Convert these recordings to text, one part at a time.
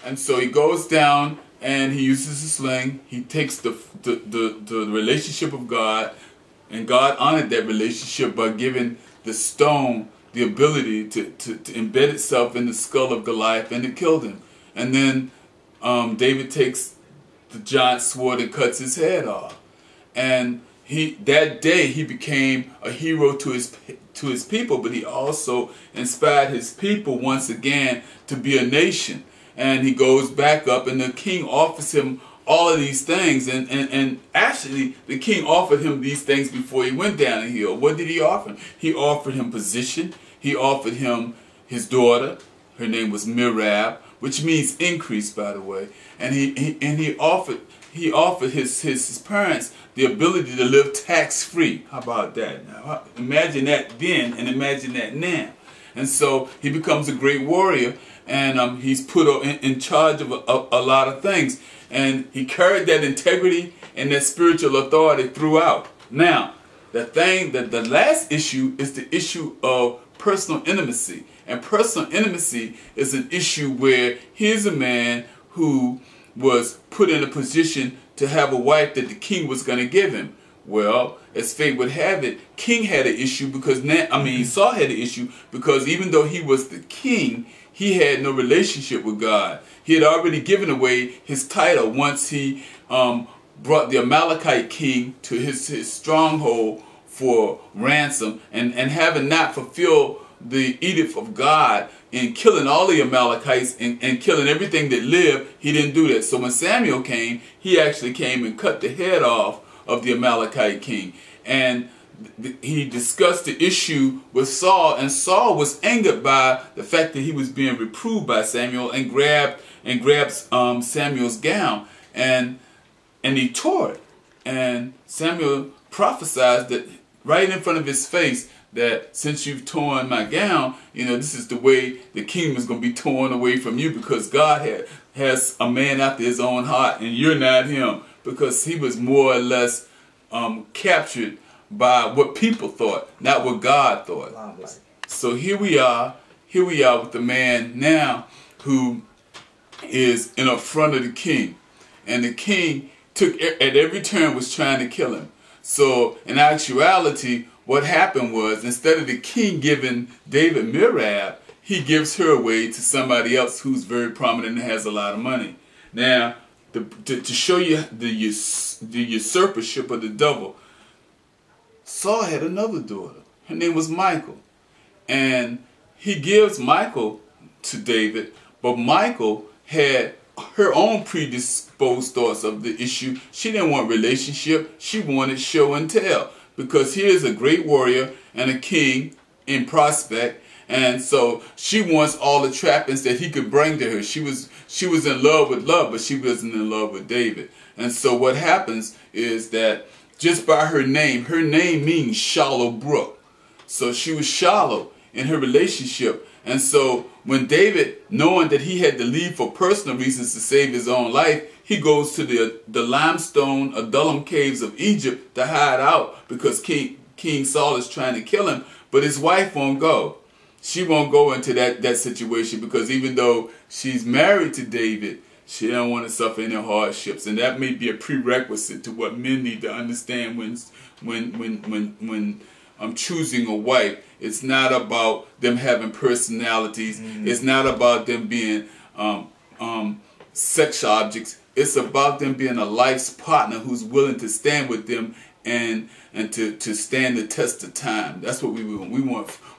And so he goes down and he uses a sling. He takes the relationship of God, and God honored that relationship by giving the stone the ability to embed itself in the skull of Goliath, and it killed him. And then David takes the giant sword and cuts his head off. And that day he became a hero to his people, but he also inspired his people once again to be a nation. And he goes back up, and the king offers him all of these things. And actually, the king offered him these things before he went down the hill. What did he offer him? He offered him position. He offered him his daughter. Her name was Merab, which means increase, by the way. And he offered his parents the ability to live tax-free. How about that now? Imagine that then, and imagine that now. And so he becomes a great warrior, and he's put in charge of a lot of things. And he carried that integrity and that spiritual authority throughout. Now, the last issue is the issue of personal intimacy. And personal intimacy is an issue where here's a man who was put in a position to have a wife that the king was going to give him. Well, as fate would have it, King had an issue because Saul had an issue because even though he was the king, he had no relationship with God. He had already given away his title once he brought the Amalekite king to his stronghold for ransom, and having not fulfilled the edict of God in killing all the Amalekites and killing everything that lived, he didn't do that. So when Samuel came, he actually came and cut the head off of the Amalekite king. And he discussed the issue with Saul, and Saul was angered by the fact that he was being reproved by Samuel, and grabbed Samuel's gown and he tore it. And Samuel prophesied that right in front of his face, that since you've torn my gown, this is the way the kingdom is going to be torn away from you, because God has a man after his own heart, and you're not him, because he was more or less captured by what people thought, not what God thought. So here we are with the man now who is in front of the king, and the king at every turn was trying to kill him. So in actuality, what happened was, instead of the king giving David Merab, he gives her away to somebody else who's very prominent and has a lot of money. Now, to show you the usurpership of the devil, Saul had another daughter. Her name was Michal. And he gives Michal to David, but Michal had her own predisposed thoughts of the issue. She didn't want relationship. She wanted show and tell. Because here's a great warrior and a king in prospect, and so she wants all the trappings that he could bring to her. She was in love with love, but she wasn't in love with David. And so what happens is that just by her name means shallow brook. So she was shallow in her relationship. And so when David, knowing that he had to leave for personal reasons to save his own life, he goes to the limestone Adullam caves of Egypt to hide out, because King Saul is trying to kill him, but his wife won't go. She won't go into that situation, because even though she's married to David, she don't want to suffer any hardships, and that may be a prerequisite to what men need to understand when I'm choosing a wife. It's not about them having personalities. It's not about them being sex objects. It's about them being a life's partner who's willing to stand with them and to stand the test of time. That's what we want.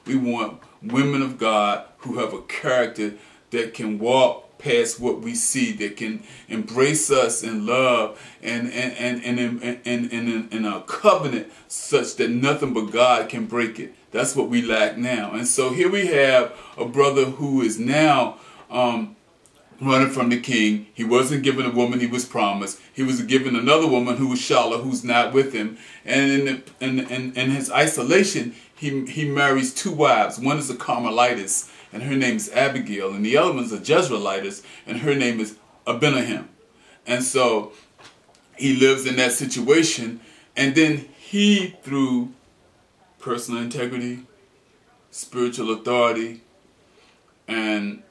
We want women of God who have a character that can walk past what we see, that can embrace us in love and in a covenant such that nothing but God can break it. That's what we lack now. And so here we have a brother who is now running from the king. He wasn't given a woman he was promised. He was given another woman who was Shala, who's not with him. And in his isolation, he marries two wives. One is a Carmelitess, and her name is Abigail, and the other one's a Jezreelitess, and her name is Abinaham. And so he lives in that situation, and then he, through personal integrity, spiritual authority, and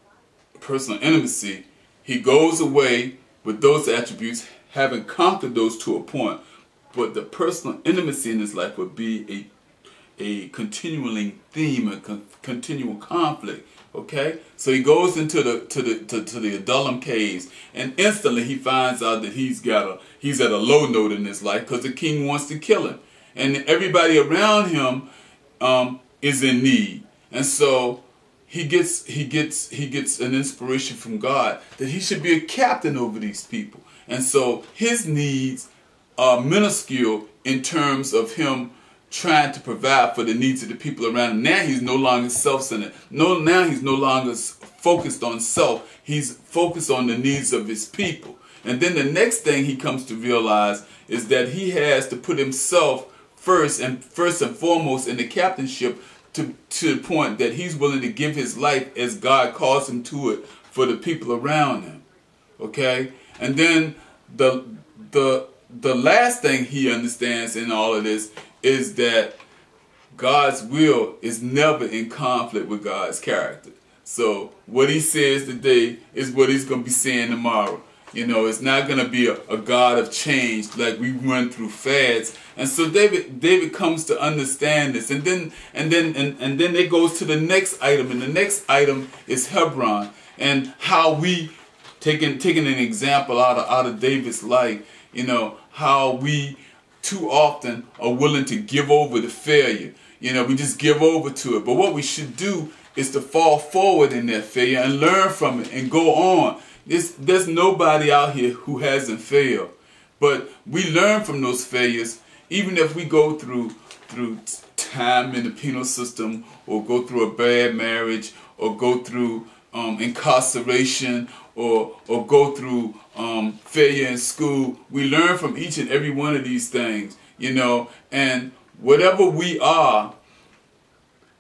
personal intimacy, he goes away with those attributes, having conquered those to a point. But the personal intimacy in his life would be a continuing theme, a continual conflict. Okay, so he goes into the Adullam caves, and instantly he finds out that he's at a low note in his life because the king wants to kill him, and everybody around him is in need, and so he gets an inspiration from God that he should be a captain over these people, and so his needs are minuscule in terms of him trying to provide for the needs of the people around him. Now he's no longer self-centered. Now he's no longer focused on self. He's focused on the needs of his people. And then the next thing he comes to realize is that he has to put himself first and foremost in the captainship to the point that he's willing to give his life as God calls him to it for the people around him. Okay? And then the last thing he understands in all of this is that God's will is never in conflict with God's character. So what he says today is what he's going to be saying tomorrow. You know, it's not going to be a God of change like we run through fads. And so David comes to understand this. And then it goes to the next item. And the next item is Hebron. And how we, taking an example out of David's life, you know, how we too often are willing to give over to failure. You know, we just give over to it. But what we should do is to fall forward in that failure and learn from it and go on. There's nobody out here who hasn't failed. But we learn from those failures, even if we go through time in the penal system, or go through a bad marriage, or go through incarceration, or go through failure in school. We learn from each and every one of these things, you know, and whatever we are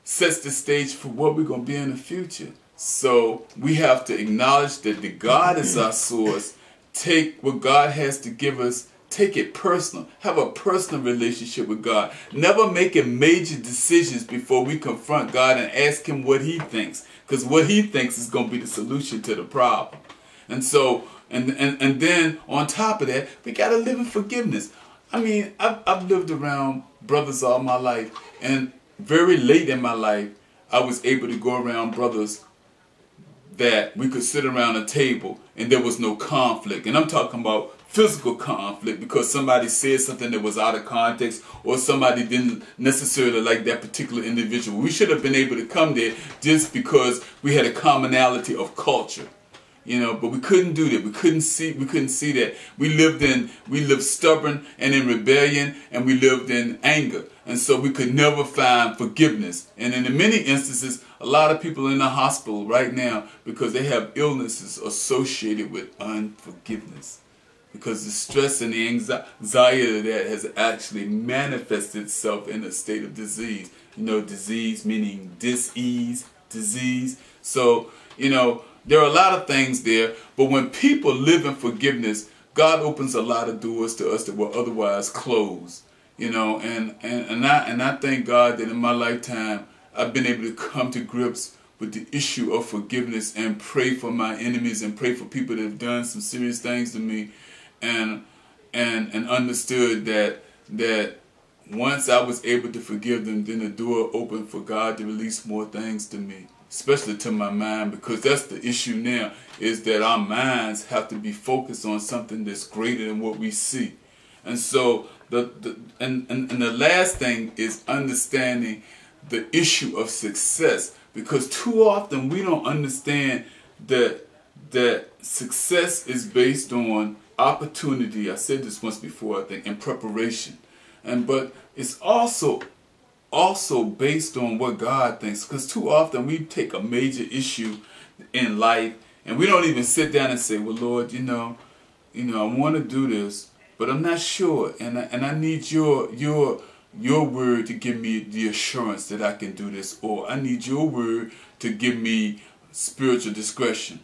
sets the stage for what we're going to be in the future. So we have to acknowledge that the God is our source. Take what God has to give us, take it personal. Have a personal relationship with God. Never making major decisions before we confront God and ask him what he thinks, because what he thinks is going to be the solution to the problem. And so, and then on top of that, we got to live in forgiveness. I mean, I've lived around brothers all my life, and very late in my life, I was able to go around brothers that we could sit around a table and there was no conflict. And I'm talking about physical conflict because somebody said something that was out of context, or somebody didn't necessarily like that particular individual. We should have been able to come there just because we had a commonality of culture. You know, but we couldn't do that. We couldn't see that. We lived stubborn and in rebellion, and we lived in anger. And so we could never find forgiveness. And in many instances, a lot of people are in the hospital right now because they have illnesses associated with unforgiveness. Because the stress and the anxiety of that has actually manifested itself in a state of disease. You know, disease meaning dis-ease, disease. So, you know, there are a lot of things there, but when people live in forgiveness, God opens a lot of doors to us that were otherwise closed. You know, and I thank God that in my lifetime I've been able to come to grips with the issue of forgiveness and pray for my enemies and pray for people that have done some serious things to me, and understood that once I was able to forgive them, then the door opened for God to release more things to me, especially to my mind, because that's the issue now, is that our minds have to be focused on something that's greater than what we see. And so the last thing is understanding the issue of success, because too often we don't understand that success is based on opportunity. I said this once before, I think, and preparation. But it's also based on what God thinks, because too often we take a major issue in life and we don't even sit down and say, well, Lord, you know, I want to do this, but I'm not sure, and I need your word to give me the assurance that I can do this, or I need your word to give me spiritual discretion.